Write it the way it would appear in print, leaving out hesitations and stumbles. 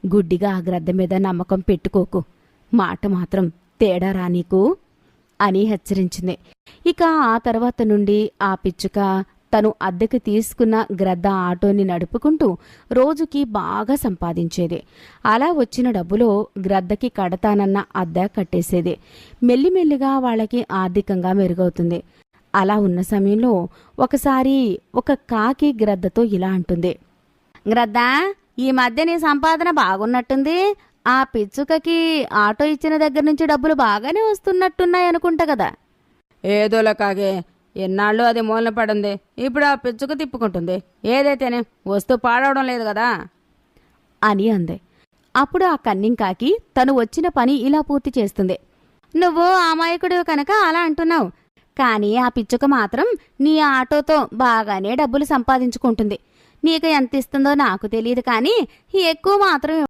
గుడ్డిగా ఆ గ్రద్ద మీద నమ్మకం పెట్టుకోకు. మాట మాత్రం తేడా రా నీకు అని హెచ్చరించింది. ఇక ఆ తర్వాత నుండి ఆ పిచ్చుక తను అద్దెకు తీసుకున్న గ్రద్ద ఆటోని నడుపుకుంటూ రోజుకి బాగా సంపాదించేది. అలా వచ్చిన డబ్బులో గ్రద్దకి కడతానన్న అద్దె కట్టేసేది. మెల్లిమెల్లిగా వాళ్ళకి ఆర్థికంగా మెరుగవుతుంది. అలా ఉన్న సమయంలో ఒకసారి ఒక కాకి గ్రద్దతో ఇలా అంటుంది. గ్రద్దా, ఈ మధ్య నీ సంపాదన బాగున్నట్టుంది. ఆ పిచ్చుకకి ఆటో ఇచ్చిన దగ్గర నుంచి డబ్బులు బాగానే వస్తున్నట్టున్నాయనుకుంటా కదా. ఏదోలా కాగే, ఎన్నాళ్ళు అది మూలన పడింది. ఇప్పుడు ఆ పిచ్చుక తిప్పుకుంటుంది. ఏదైతేనే వస్తూ పాడవడం లేదు కదా అని అంది. అప్పుడు ఆ కన్నింకాకి తను వచ్చిన పని ఇలా పూర్తి చేస్తుంది. నువ్వు అమాయకుడు కనుక అలా అంటున్నావు, కానీ ఆ పిచ్చుక మాత్రం నీ ఆటోతో బాగానే డబ్బులు సంపాదించుకుంటుంది. నీకు ఎంత ఇస్తుందో నాకు తెలియదు, కానీ ఎక్కువ మాత్రం